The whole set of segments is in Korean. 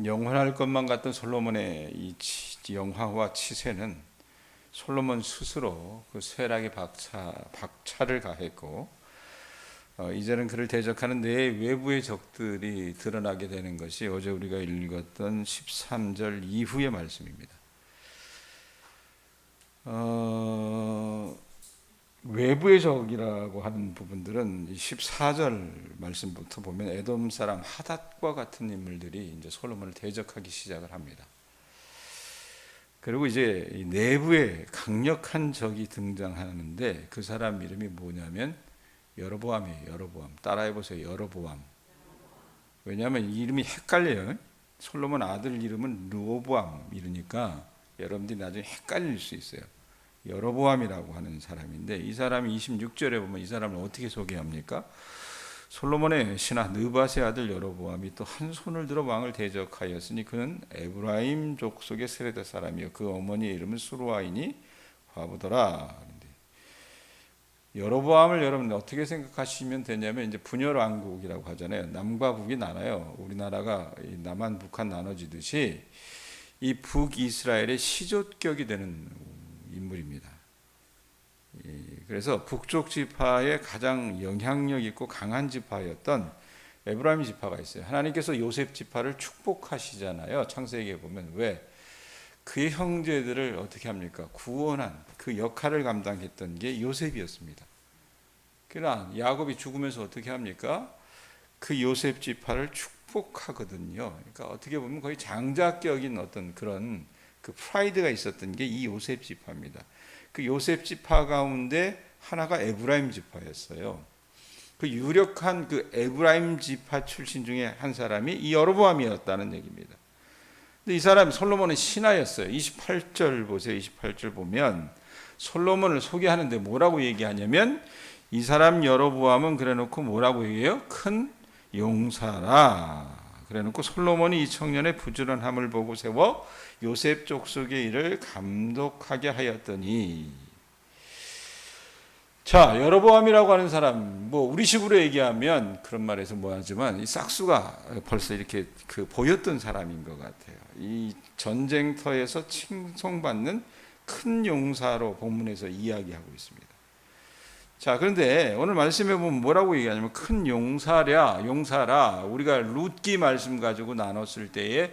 영원할 것만 같던 솔로몬의 이 영화와 치세는 솔로몬 스스로 그 쇠락의 박차를 가했고, 이제는 그를 대적하는 내 외부의 적들이 드러나게 되는 것이 어제 우리가 읽었던 13절 이후의 말씀입니다. 외부의 적이라고 하는 부분들은 14절 말씀부터 보면 에돔 사람 하닷과 같은 인물들이 이제 솔로몬을 대적하기 시작을 합니다. 그리고 이제 내부에 강력한 적이 등장하는데 그 사람 이름이 뭐냐면 여로보암이에요. 여로보암. 따라해보세요. 여로보암. 왜냐하면 이름이 헷갈려요. 솔로몬 아들 이름은 르호보암 이러니까 여러분들이 나중에 헷갈릴 수 있어요. 여로보암이라고 하는 사람인데, 이 사람이 26절에 보면 이 사람을 어떻게 소개합니까? 솔로몬의 신하 느밧의 아들 여로보암이 또 한 손을 들어 왕을 대적하였으니 그는 에브라임 족속의 세레다 사람이요 그 어머니의 이름은 수루아이니 과부더라. 여로보암을 여러분 어떻게 생각하시면 되냐면, 이제 분열왕국이라고 하잖아요. 남과 북이 나눠요. 우리나라가 남한 북한 나눠지듯이 이 북이스라엘의 시조격이 되는 인물입니다. 그래서 북쪽 지파의 가장 영향력 있고 강한 지파였던 에브라임 지파가 있어요. 하나님께서 요셉 지파를 축복하시잖아요. 창세기에 보면. 왜? 그의 형제들을 어떻게 합니까? 구원한 그 역할을 감당했던 게 요셉이었습니다. 그러나 야곱이 죽으면서 어떻게 합니까? 그 요셉 지파를 축복하거든요. 그러니까 어떻게 보면 거의 장자격인 어떤 그런 그 프라이드가 있었던 게 이 요셉 지파입니다. 그 요셉 지파 가운데 하나가 에브라임 지파였어요. 그 유력한 그 에브라임 지파 출신 중에 한 사람이 이 여로보암이었다는 얘기입니다. 근데 이 사람 솔로몬은 신하였어요. 28절 보세요. 28절 보면 솔로몬을 소개하는데 뭐라고 얘기하냐면, 이 사람 여로보암은 그래놓고 뭐라고 얘기해요? 큰 용사라. 그래놓고 솔로몬이 이 청년의 부지런함을 보고 세워 요셉 족속의 일을 감독하게 하였더니. 자, 여로보암이라고 하는 사람, 뭐 우리식으로 얘기하면 그런 말에서 뭐하지만 이 싹수가 벌써 이렇게 보였던 사람인 것 같아요. 이 전쟁터에서 칭송받는 큰 용사로 본문에서 이야기하고 있습니다. 자, 그런데 오늘 말씀에 보면 뭐라고 얘기하냐면 큰 용사라. 우리가 룻기 말씀 가지고 나눴을 때에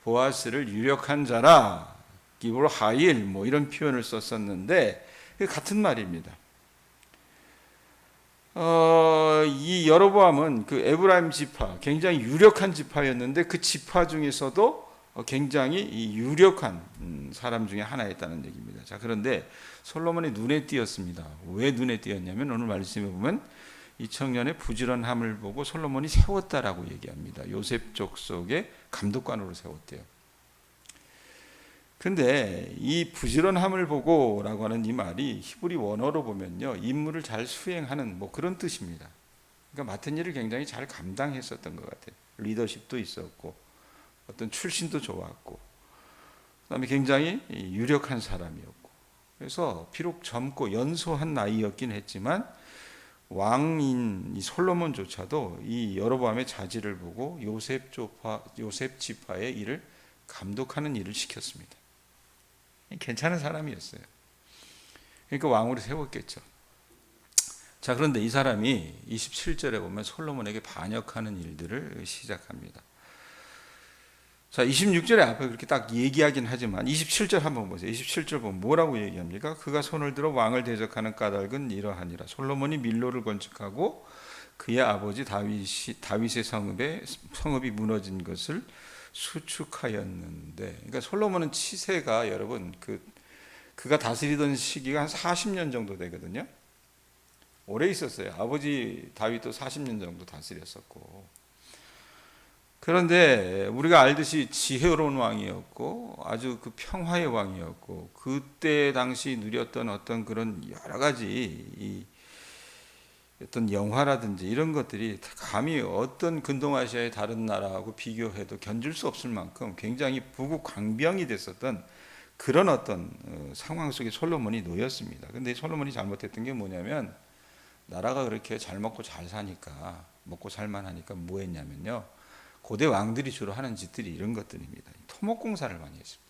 보아스를 유력한 자라, 기브로 하일 뭐 이런 표현을 썼었는데 같은 말입니다. 이 여로보암은 그 에브라임 지파, 굉장히 유력한 지파였는데 그 지파 중에서도 굉장히 유력한 사람 중에 하나였다는 얘기입니다. 자, 그런데 솔로몬의 눈에 띄었습니다. 왜 눈에 띄었냐면 오늘 말씀에 보면 이 청년의 부지런함을 보고 솔로몬이 세웠다라고 얘기합니다. 요셉 족속의 감독관으로 세웠대요. 근데 이 부지런함을 보고라고 하는 이 말이 히브리 원어로 보면요, 임무를 잘 수행하는 뭐 그런 뜻입니다. 그러니까 맡은 일을 굉장히 잘 감당했었던 것 같아요. 리더십도 있었고 어떤 출신도 좋았고, 그다음에 굉장히 유력한 사람이었고, 그래서 비록 젊고 연소한 나이였긴 했지만 왕인 이 솔로몬조차도 이 여로보암의 자질을 보고 요셉 지파의 일을 감독하는 일을 시켰습니다. 괜찮은 사람이었어요. 그러니까 왕으로 세웠겠죠. 자, 그런데 이 사람이 27절에 보면 솔로몬에게 반역하는 일들을 시작합니다. 자, 26절에 앞에 그렇게 딱 얘기하긴 하지만 27절 한번 보세요. 27절 보면 뭐라고 얘기합니까? 그가 손을 들어 왕을 대적하는 까닭은 이러하니라. 솔로몬이 밀로를 건축하고 그의 아버지 다윗의 성읍이 무너진 것을 수축하였는데, 그러니까 솔로몬은 치세가 여러분 그가 다스리던 시기가 한 40년 정도 되거든요. 오래 있었어요. 아버지 다윗도 40년 정도 다스렸었고. 그런데 우리가 알듯이 지혜로운 왕이었고 아주 그 평화의 왕이었고, 그때 당시 누렸던 어떤 그런 여러 가지 어떤 영화라든지 이런 것들이 감히 어떤 근동아시아의 다른 나라하고 비교해도 견줄 수 없을 만큼 굉장히 부국강병이 됐었던 그런 어떤 상황 속에 솔로몬이 놓였습니다. 근데 솔로몬이 잘못했던 게 뭐냐면, 나라가 그렇게 잘 먹고 잘 사니까, 먹고 살만하니까 뭐 했냐면요, 고대 왕들이 주로 하는 짓들이 이런 것들입니다. 토목공사를 많이 했습니다.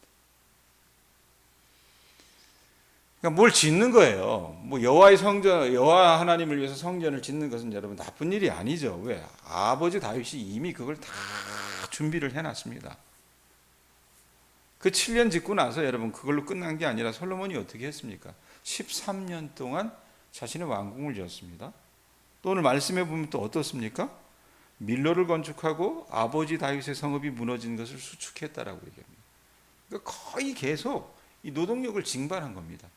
그러니까 뭘 짓는 거예요. 뭐 여호와의 성전, 여호와 하나님을 위해서 성전을 짓는 것은 여러분 나쁜 일이 아니죠. 왜? 아버지 다윗이 이미 그걸 다 준비를 해놨습니다. 그 7년 짓고 나서 여러분 그걸로 끝난 게 아니라 솔로몬이 어떻게 했습니까? 13년 동안 자신의 왕궁을 지었습니다. 또 오늘 말씀해 보면 또 어떻습니까? 밀로를 건축하고 아버지 다윗의 성읍이 무너진 것을 수축했다라고 얘기합니다. 그러니까 거의 계속 이 노동력을 징발한 겁니다.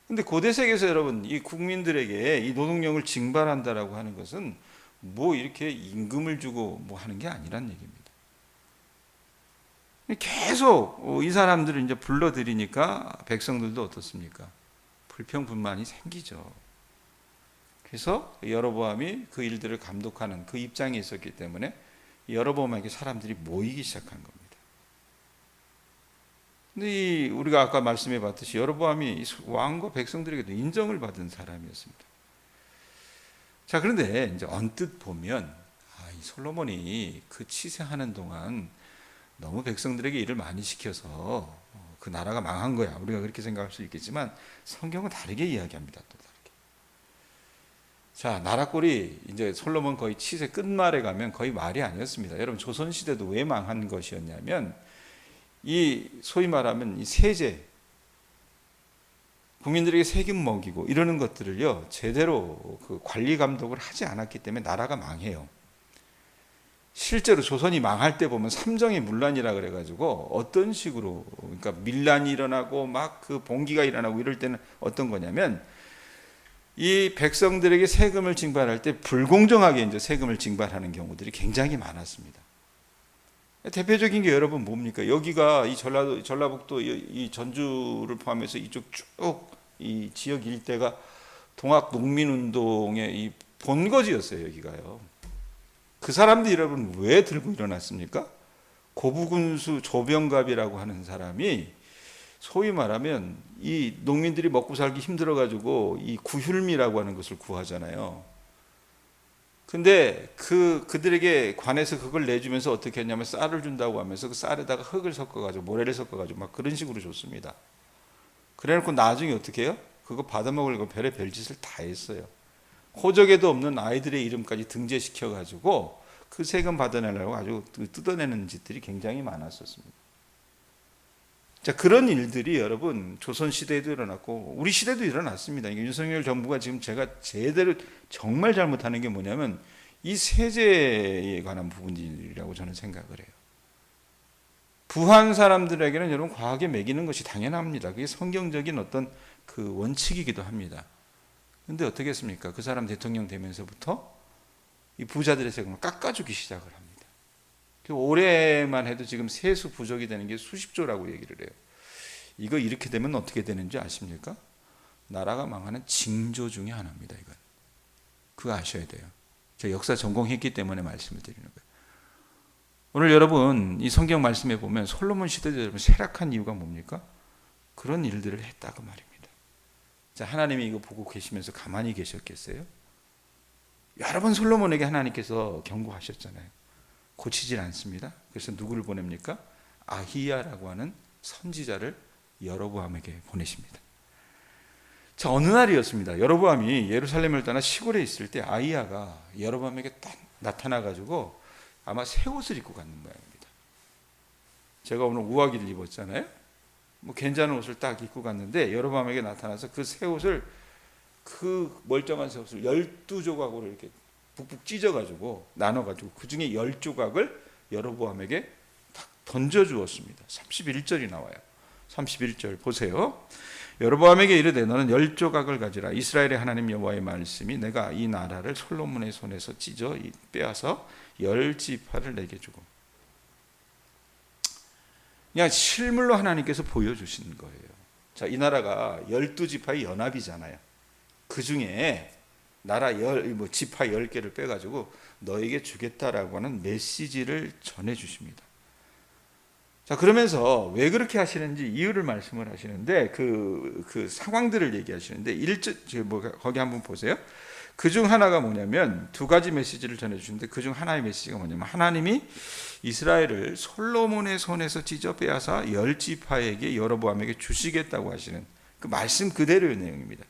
근데 고대 세계에서 여러분 이 국민들에게 이 노동력을 징발한다라고 하는 것은 뭐 이렇게 임금을 주고 뭐 하는 게 아니란 얘기입니다. 계속 이 사람들을 이제 불러들이니까 백성들도 어떻습니까? 불평불만이 생기죠. 그래서 여로보암이 그 일들을 감독하는 그 입장에 있었기 때문에 여로보암에게 사람들이 모이기 시작한 겁니다. 근데 우리가 아까 말씀해 봤듯이 여로보암이 왕과 백성들에게도 인정을 받은 사람이었습니다. 자, 그런데 이제 언뜻 보면 이 솔로몬이 그 치세하는 동안 너무 백성들에게 일을 많이 시켜서 그 나라가 망한 거야. 우리가 그렇게 생각할 수 있겠지만 성경은 다르게 이야기합니다. 또 다르게. 자, 나라꼴이 이제 솔로몬 거의 치세 끝말에 가면 거의 말이 아니었습니다. 여러분 조선 시대도 왜 망한 것이었냐면 이 소위 말하면 이 세제, 국민들에게 세금 먹이고 이러는 것들을요 제대로 그 관리 감독을 하지 않았기 때문에 나라가 망해요. 실제로 조선이 망할 때 보면 삼정의 문란이라 그래가지고 어떤 식으로 그러니까 밀란이 일어나고 막 그 봉기가 일어나고 이럴 때는 어떤 거냐면 이 백성들에게 세금을 징발할 때 불공정하게 이제 세금을 징발하는 경우들이 굉장히 많았습니다. 대표적인 게 여러분 뭡니까? 여기가 이 전라북도 이 전주를 포함해서 이쪽 쭉 이 지역 일대가 동학 농민운동의 이 본거지였어요. 여기가요. 그 사람들이 여러분 왜 들고 일어났습니까? 고부군수 조병갑이라고 하는 사람이 소위 말하면 이 농민들이 먹고 살기 힘들어가지고 이 구휼미라고 하는 것을 구하잖아요. 근데 그들에게 관해서 그걸 내주면서 어떻게 했냐면 쌀을 준다고 하면서 그 쌀에다가 흙을 섞어가지고 모래를 섞어가지고 막 그런 식으로 줬습니다. 그래놓고 나중에 어떻게 해요? 그거 받아먹으려고 별의 별짓을 다 했어요. 호적에도 없는 아이들의 이름까지 등재시켜가지고 그 세금 받아내려고 아주 뜯어내는 짓들이 굉장히 많았었습니다. 자, 그런 일들이 여러분 조선시대에도 일어났고 우리 시대도 일어났습니다. 윤석열 정부가 지금 제가 제대로 정말 잘못하는 게 뭐냐면 이 세제에 관한 부분이라고 저는 생각을 해요. 부한 사람들에게는 여러분 과하게 매기는 것이 당연합니다. 그게 성경적인 어떤 그 원칙이기도 합니다. 그런데 어떻게 했습니까? 그 사람 대통령 되면서부터 이 부자들의 세금을 깎아주기 시작을 합니다. 올해만 해도 지금 세수 부족이 되는 게 수십조라고 얘기를 해요. 이거 이렇게 되면 어떻게 되는지 아십니까? 나라가 망하는 징조 중에 하나입니다. 이건 그거 아셔야 돼요. 제가 역사 전공했기 때문에 말씀을 드리는 거예요. 오늘 여러분 이 성경 말씀에 보면 솔로몬 시대도 여러분 쇠락한 이유가 뭡니까? 그런 일들을 했다고 말입니다. 자, 하나님이 이거 보고 계시면서 가만히 계셨겠어요? 여러 번 솔로몬에게 하나님께서 경고하셨잖아요. 고치질 않습니다. 그래서 누구를 보냅니까? 아히야라고 하는 선지자를 여로보암에게 보내십니다. 자, 어느 날이었습니다. 여로보암이 예루살렘을 떠나 시골에 있을 때 아히야가 여로보암에게 딱 나타나가지고 아마 새 옷을 입고 갔는 모양입니다. 제가 오늘 우아기를 입었잖아요. 뭐 괜찮은 옷을 딱 입고 갔는데 여로보암에게 나타나서 그 새 옷을 그 멀쩡한 새 옷을 12조각으로 이렇게 북북 찢어가지고 나눠가지고 그 중에 10조각을 여로보암에게 딱 던져주었습니다. 31절이 나와요. 31절 보세요. 여로보암에게 이르되 너는 10조각을 가지라. 이스라엘의 하나님 여호와의 말씀이 내가 이 나라를 솔로몬의 손에서 찢어 빼앗아 10지파를 내게 주고. 그냥 실물로 하나님께서 보여주신 거예요. 자, 이 나라가 12지파의 연합이잖아요. 그 중에 나라 지파 10개를 빼가지고 너에게 주겠다라고 하는 메시지를 전해주십니다. 자, 그러면서 왜 그렇게 하시는지 이유를 말씀을 하시는데 그 상황들을 얘기하시는데 거기 한번 보세요. 그 중 하나가 뭐냐면 두 가지 메시지를 전해주는데 그 중 하나의 메시지가 뭐냐면 하나님이 이스라엘을 솔로몬의 손에서 찢어 빼앗아 10지파에게 여로보암에게 주시겠다고 하시는 그 말씀 그대로의 내용입니다.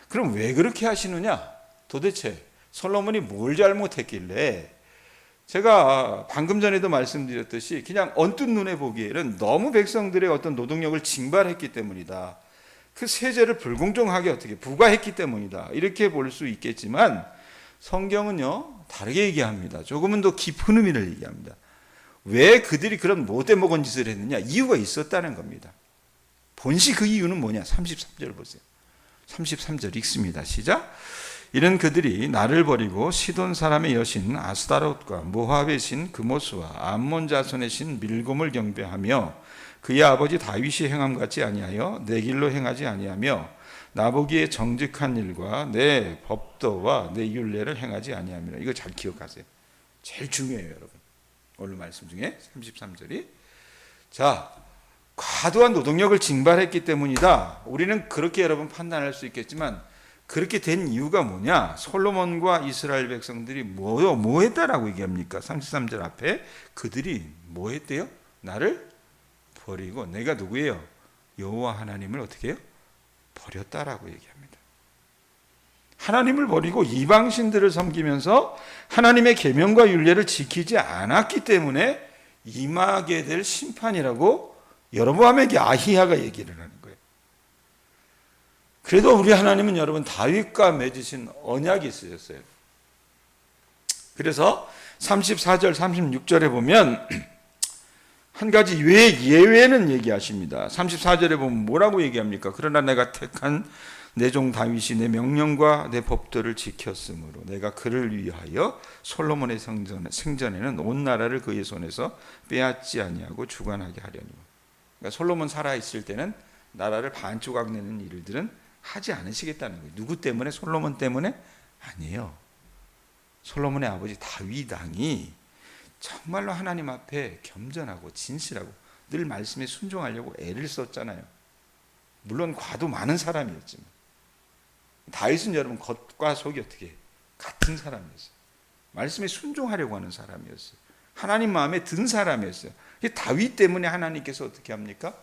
그럼 왜 그렇게 하시느냐? 도대체 솔로몬이 뭘 잘못했길래, 제가 방금 전에도 말씀드렸듯이 그냥 언뜻 눈에 보기에는 너무 백성들의 어떤 노동력을 징발했기 때문이다. 그 세제를 불공정하게 어떻게 부과했기 때문이다. 이렇게 볼 수 있겠지만 성경은요 다르게 얘기합니다. 조금은 더 깊은 의미를 얘기합니다. 왜 그들이 그런 못돼 먹은 짓을 했느냐? 이유가 있었다는 겁니다. 본시 그 이유는 뭐냐? 33절 보세요. 33절 읽습니다. 시작. 이는 그들이 나를 버리고 시돈 사람의 여신 아스타롯과 모압의 신 그모스와 암몬 자손의 신 밀곰을 경배하며 그의 아버지 다윗이 행함 같지 아니하여 내 길로 행하지 아니하며 나보기에 정직한 일과 내 법도와 내 율례를 행하지 아니하며. 이거 잘 기억하세요. 제일 중요해요, 여러분. 오늘 말씀 중에 33절이. 자, 과도한 노동력을 징발했기 때문이다. 우리는 그렇게 여러분 판단할 수 있겠지만 그렇게 된 이유가 뭐냐? 솔로몬과 이스라엘 백성들이 뭐 했다라고 얘기합니까? 33절 앞에 그들이 뭐 했대요? 나를 버리고, 내가 누구예요? 여호와 하나님을 어떻게 해요? 버렸다라고 얘기합니다. 하나님을 버리고 이방신들을 섬기면서 하나님의 계명과 율례를 지키지 않았기 때문에 임하게 될 심판이라고 여로보암에게 아히야가 얘기를 하는 거예요. 그래도 우리 하나님은 여러분 다윗과 맺으신 언약이 있으셨어요. 그래서 34절 36절에 보면 한 가지 예외는 얘기하십니다. 34절에 보면 뭐라고 얘기합니까? 그러나 내가 택한 내 종 다윗이 내 명령과 내 법도를 지켰으므로 내가 그를 위하여 솔로몬의 생전에는 온 나라를 그의 손에서 빼앗지 아니하고 주관하게 하려니와. 그러니까 솔로몬 살아있을 때는 나라를 반조각 내는 일들은 하지 않으시겠다는 거예요. 누구 때문에? 솔로몬 때문에? 아니에요. 솔로몬의 아버지 다윗 왕이 정말로 하나님 앞에 겸손하고 진실하고 늘 말씀에 순종하려고 애를 썼잖아요. 물론 과도 많은 사람이었지만 다윗은 여러분 겉과 속이 어떻게 같은 사람이었어요. 말씀에 순종하려고 하는 사람이었어요. 하나님 마음에 든 사람이었어요. 다윗 때문에 하나님께서 어떻게 합니까?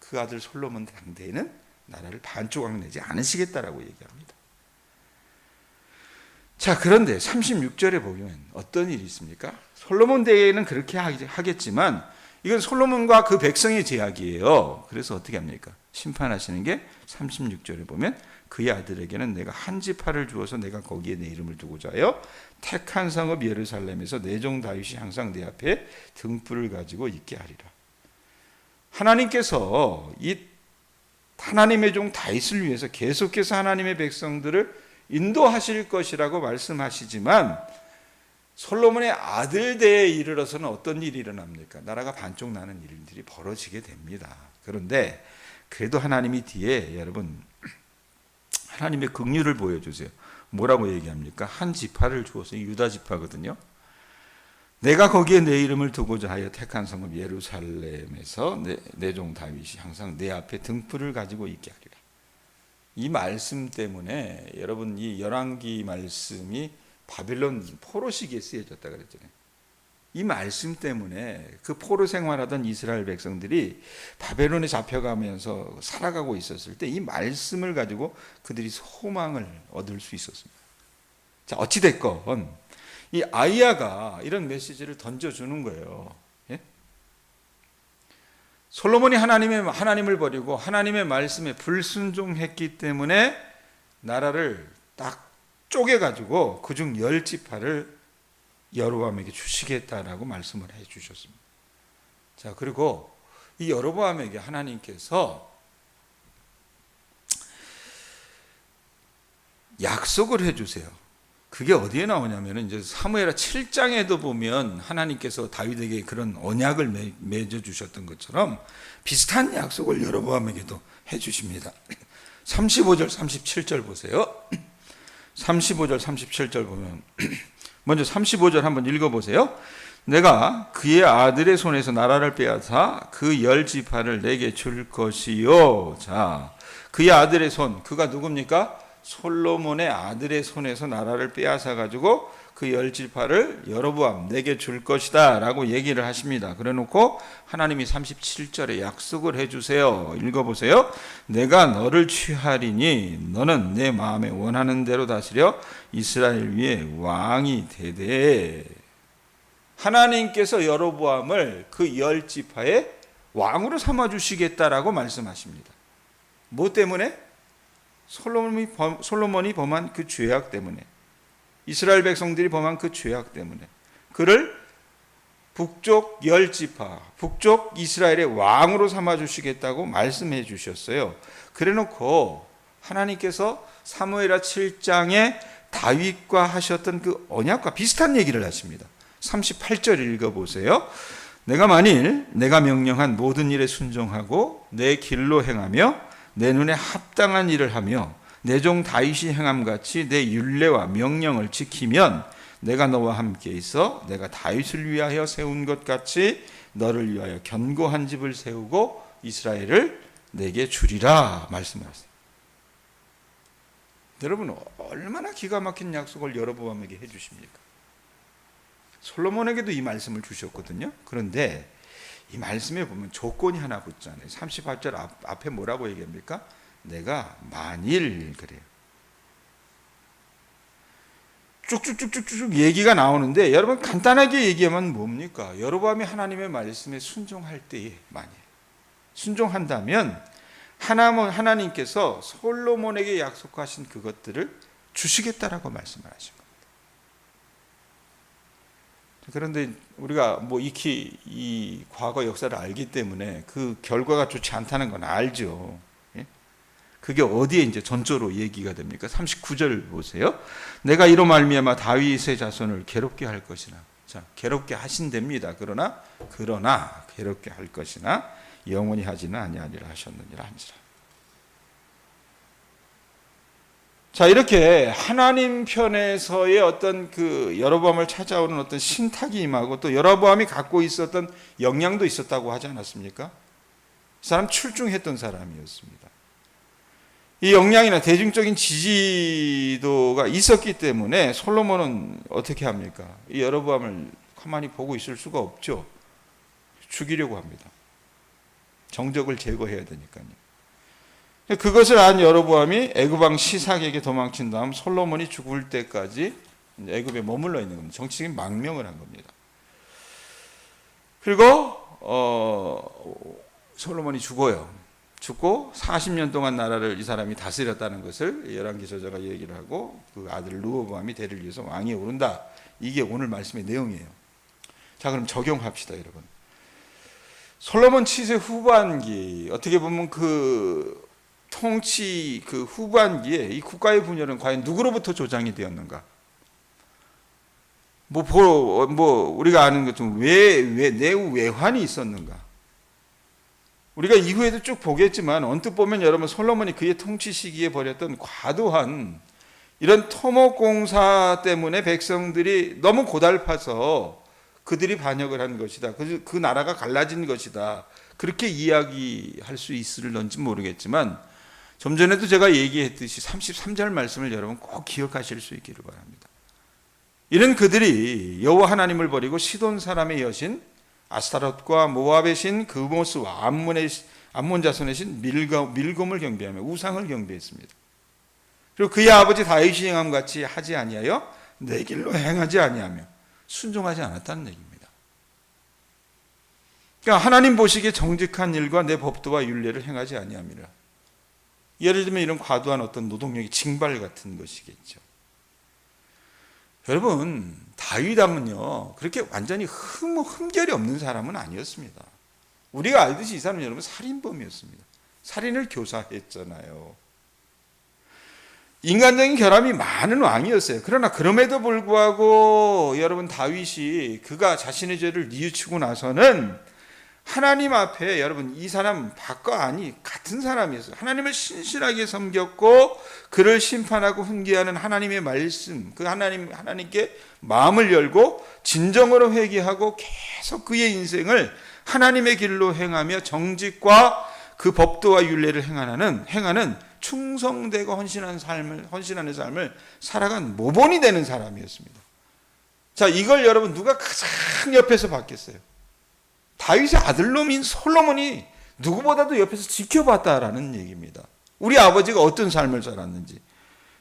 그 아들 솔로몬 당대에는 나라를 반조각 내지 않으시겠다라고 얘기합니다. 자, 그런데 36절에 보면 어떤 일이 있습니까? 솔로몬 때에는 그렇게 하겠지만 이건 솔로몬과 그 백성의 제약이에요. 그래서 어떻게 합니까? 심판하시는 게 36절에 보면 그의 아들에게는 내가 한 지파를 주어서 내가 거기에 내 이름을 두고자 하여 택한 성읍 예루살렘에서 내 종 다윗이 항상 내 앞에 등불을 가지고 있게 하리라. 하나님께서 이 하나님의 종 다윗을 위해서 계속해서 하나님의 백성들을 인도하실 것이라고 말씀하시지만 솔로몬의 아들 때에 이르러서는 어떤 일이 일어납니까? 나라가 반쪽 나는 일들이 벌어지게 됩니다. 그런데 그래도 하나님이 뒤에 여러분 하나님의 긍휼을 보여주세요. 뭐라고 얘기합니까? 한 지파를 주어서 유다 지파거든요. 내가 거기에 내 이름을 두고자 하여 택한 성읍 예루살렘에서 내 종 다윗이 항상 내 앞에 등불을 가지고 있게 하리라. 이 말씀 때문에 여러분 이 열왕기 말씀이 바빌론 포로 시기에 쓰여졌다 그랬잖아요. 이 말씀 때문에 그 포로 생활하던 이스라엘 백성들이 바벨론에 잡혀가면서 살아가고 있었을 때 이 말씀을 가지고 그들이 소망을 얻을 수 있었습니다. 자, 어찌됐건 이 아히야가 이런 메시지를 던져주는 거예요. 예? 솔로몬이 하나님을 버리고 하나님의 말씀에 불순종했기 때문에 나라를 딱 쪼개가지고 그중 10지파를 여로보암에게 주시겠다라고 말씀을 해주셨습니다. 자, 그리고 이 여로보암에게 하나님께서 약속을 해주세요. 그게 어디에 나오냐면 이제 사무엘하 7장에도 보면 하나님께서 다윗에게 그런 언약을 맺어주셨던 것처럼 비슷한 약속을 여로보암에게도 해주십니다. 35절 37절 보세요. 35절 37절 보면 먼저 35절 한번 읽어보세요. 내가 그의 아들의 손에서 나라를 빼앗아 그 10지파를 내게 줄 것이요. 자, 그의 아들의 손, 그가 누굽니까? 솔로몬의 아들의 손에서 나라를 빼앗아 가지고 그 10지파를 여로보암 내게 줄 것이다 라고 얘기를 하십니다. 그래 놓고 하나님이 37절에 약속을 해주세요. 읽어보세요. 내가 너를 취하리니 너는 내 마음에 원하는 대로 다스려 이스라엘 위에 왕이 되되. 하나님께서 여로보암을 그 10지파의 왕으로 삼아주시겠다라고 말씀하십니다. 뭐 때문에? 솔로몬이 범한 그 죄악 때문에, 이스라엘 백성들이 범한 그 죄악 때문에 그를 북쪽 10지파, 북쪽 이스라엘의 왕으로 삼아주시겠다고 말씀해 주셨어요. 그래놓고 하나님께서 사무엘하 7장에 다윗과 하셨던 그 언약과 비슷한 얘기를 하십니다. 38절 읽어보세요. 내가 만일 내가 명령한 모든 일에 순종하고 내 길로 행하며 내 눈에 합당한 일을 하며 내 종 다윗이 행함같이 내 율례와 명령을 지키면 내가 너와 함께 있어 내가 다윗을 위하여 세운 것 같이 너를 위하여 견고한 집을 세우고 이스라엘을 내게 주리라 말씀하셨어요. 여러분, 얼마나 기가 막힌 약속을 여로보암에게 해주십니까? 솔로몬에게도 이 말씀을 주셨거든요. 그런데 이 말씀에 보면 조건이 하나 붙잖아요. 38절 앞에 뭐라고 얘기합니까? 내가 만일 그래요. 쭉쭉쭉쭉쭉 얘기가 나오는데 여러분 간단하게 얘기하면 뭡니까? 여로보암이 하나님의 말씀에 순종할 때에 만일 순종한다면 하나님께서 솔로몬에게 약속하신 그것들을 주시겠다라고 말씀을 하신 겁니다. 그런데 우리가 뭐 익히 이 과거 역사를 알기 때문에 그 결과가 좋지 않다는 건 알죠. 예? 그게 어디에 이제 전조로 얘기가 됩니까? 39절 보세요. 내가 이로 말미암아 다윗의 자손을 괴롭게 할 것이나. 자, 괴롭게 하신답니다. 그러나 괴롭게 할 것이나 영원히 하지는 아니하리라 하셨느니라 한지라. 자, 이렇게 하나님 편에서의 어떤 그 여로보암을 찾아오는 어떤 신탁이 임하고 또 여로보암이 갖고 있었던 역량도 있었다고 하지 않았습니까? 이 사람 출중했던 사람이었습니다. 이 역량이나 대중적인 지지도가 있었기 때문에 솔로몬은 어떻게 합니까? 이 여로보암을 가만히 보고 있을 수가 없죠. 죽이려고 합니다. 정적을 제거해야 되니까요. 그것을 안 여로보암이 애굽 왕 시삭에게 도망친 다음 솔로몬이 죽을 때까지 애굽에 머물러 있는 겁니다. 정치적인 망명을 한 겁니다. 그리고 솔로몬이 죽어요. 죽고 40년 동안 나라를 이 사람이 다스렸다는 것을 열왕기 저자가 얘기를 하고 그 아들 르호보암이 대를 이어서 왕위에 오른다. 이게 오늘 말씀의 내용이에요. 자, 그럼 적용합시다, 여러분. 솔로몬 치세 후반기, 어떻게 보면 그 통치 그 후반기에 이 국가의 분열은 과연 누구로부터 조장이 되었는가? 우리가 아는 것좀 내후 외환이 있었는가? 우리가 이후에도 쭉 보겠지만 언뜻 보면 여러분 솔로몬이 그의 통치 시기에 벌였던 과도한 이런 토목공사 때문에 백성들이 너무 고달파서 그들이 반역을 한 것이다. 그 나라가 갈라진 것이다. 그렇게 이야기할 수 있을런지 모르겠지만 좀 전에도 제가 얘기했듯이 33절 말씀을 여러분 꼭 기억하실 수 있기를 바랍니다. 이런 그들이 여호와 하나님을 버리고 시돈 사람의 여신 아스타롯과 모압의 신 그모스와 암몬 자손의 신 밀곰을 경배하며 우상을 경배했습니다. 그리고 그의 아버지 다윗이 행함 같이 하지 아니하여 내 길로 행하지 아니하며 순종하지 않았다는 얘기입니다. 그러니까 하나님 보시기에 정직한 일과 내 법도와 율례를 행하지 아니함이라. 예를 들면 이런 과도한 어떤 노동력의 징발 같은 것이겠죠. 여러분, 다윗함은요 그렇게 완전히 흠결이 없는 사람은 아니었습니다. 우리가 알듯이 이 사람은 여러분 살인범이었습니다. 살인을 교사했잖아요. 인간적인 결함이 많은 왕이었어요. 그러나 그럼에도 불구하고 여러분 다윗이 그가 자신의 죄를 뉘우치고 나서는 하나님 앞에 여러분 이 사람 밖과 아니 같은 사람이었어요. 하나님을 신실하게 섬겼고 그를 심판하고 훈계하는 하나님의 말씀, 그 하나님께 마음을 열고 진정으로 회개하고 계속 그의 인생을 하나님의 길로 행하며 정직과 그 법도와 율례를 행하는 충성되고 헌신하는 삶을 살아간 모본이 되는 사람이었습니다. 자, 이걸 여러분 누가 가장 옆에서 봤겠어요? 다윗의 아들놈인 솔로몬이 누구보다도 옆에서 지켜봤다라는 얘기입니다. 우리 아버지가 어떤 삶을 살았는지.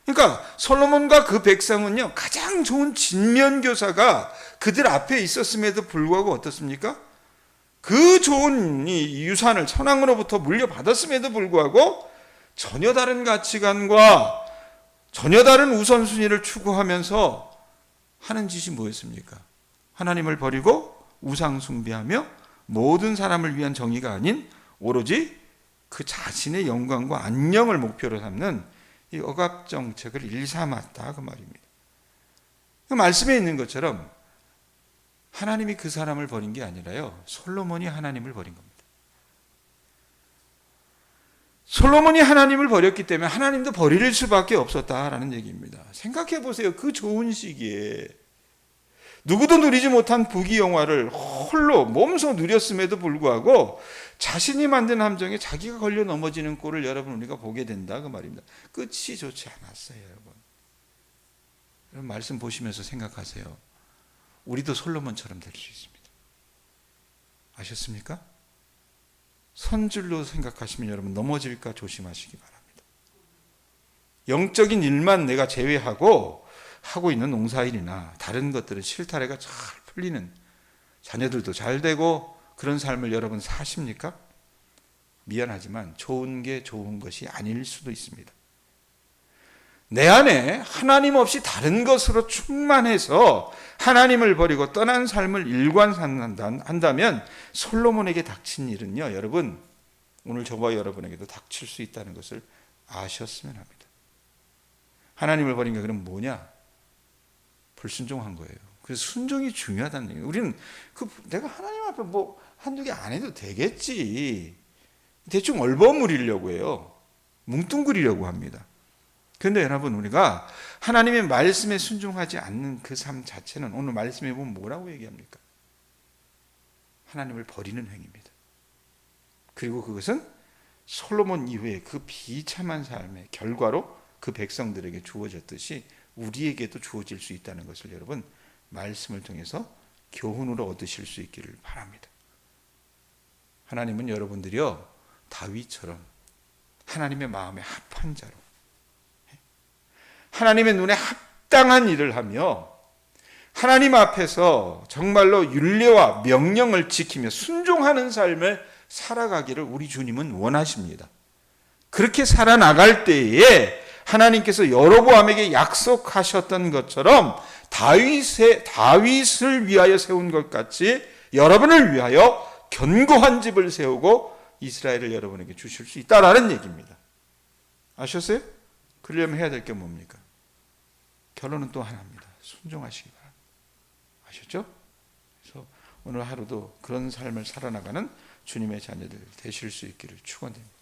그러니까 솔로몬과 그 백성은요, 가장 좋은 진면교사가 그들 앞에 있었음에도 불구하고 어떻습니까? 그 좋은 이 유산을 천황으로부터 물려받았음에도 불구하고 전혀 다른 가치관과 전혀 다른 우선순위를 추구하면서 하는 짓이 뭐였습니까? 하나님을 버리고 우상 숭배하며 모든 사람을 위한 정의가 아닌 오로지 그 자신의 영광과 안녕을 목표로 삼는 이 억압 정책을 일삼았다 그 말입니다. 그 말씀에 있는 것처럼 하나님이 그 사람을 버린 게 아니라요, 솔로몬이 하나님을 버린 겁니다. 솔로몬이 하나님을 버렸기 때문에 하나님도 버릴 수밖에 없었다라는 얘기입니다. 생각해 보세요. 그 좋은 시기에 누구도 누리지 못한 부귀영화를 홀로 몸소 누렸음에도 불구하고 자신이 만든 함정에 자기가 걸려 넘어지는 꼴을 여러분 우리가 보게 된다 그 말입니다. 끝이 좋지 않았어요, 여러분. 여러분 말씀 보시면서 생각하세요. 우리도 솔로몬처럼 될 수 있습니다. 아셨습니까? 선줄로 생각하시면 여러분 넘어질까 조심하시기 바랍니다. 영적인 일만 내가 제외하고 하고 있는 농사일이나 다른 것들은 실타래가 잘 풀리는, 자녀들도 잘 되고 그런 삶을 여러분 사십니까? 미안하지만 좋은 게 좋은 것이 아닐 수도 있습니다. 내 안에 하나님 없이 다른 것으로 충만해서 하나님을 버리고 떠난 삶을 일관한다면 솔로몬에게 닥친 일은요, 여러분 오늘 저와 여러분에게도 닥칠 수 있다는 것을 아셨으면 합니다. 하나님을 버린 게 그럼 뭐냐? 불순종한 거예요. 그래서 순종이 중요하다는 얘기예요. 우리는 내가 하나님 앞에 뭐 한두 개 안 해도 되겠지, 대충 얼버무리려고 해요. 뭉뚱그리려고 합니다. 그런데 여러분 우리가 하나님의 말씀에 순종하지 않는 그 삶 자체는 오늘 말씀에 보면 뭐라고 얘기합니까? 하나님을 버리는 행위입니다. 그리고 그것은 솔로몬 이후에 그 비참한 삶의 결과로 그 백성들에게 주어졌듯이 우리에게도 주어질 수 있다는 것을 여러분 말씀을 통해서 교훈으로 얻으실 수 있기를 바랍니다. 하나님은 여러분들이요 다윗처럼 하나님의 마음에 합한 자로 하나님의 눈에 합당한 일을 하며 하나님 앞에서 정말로 율례와 명령을 지키며 순종하는 삶을 살아가기를 우리 주님은 원하십니다. 그렇게 살아나갈 때에 하나님께서 여로보암에게 약속하셨던 것처럼 다윗을 위하여 세운 것 같이 여러분을 위하여 견고한 집을 세우고 이스라엘을 여러분에게 주실 수 있다라는 얘기입니다. 아셨어요? 그러려면 해야 될 게 뭡니까? 결론은 또 하나입니다. 순종하시기 바랍니다. 아셨죠? 그래서 오늘 하루도 그런 삶을 살아나가는 주님의 자녀들 되실 수 있기를 축원드립니다.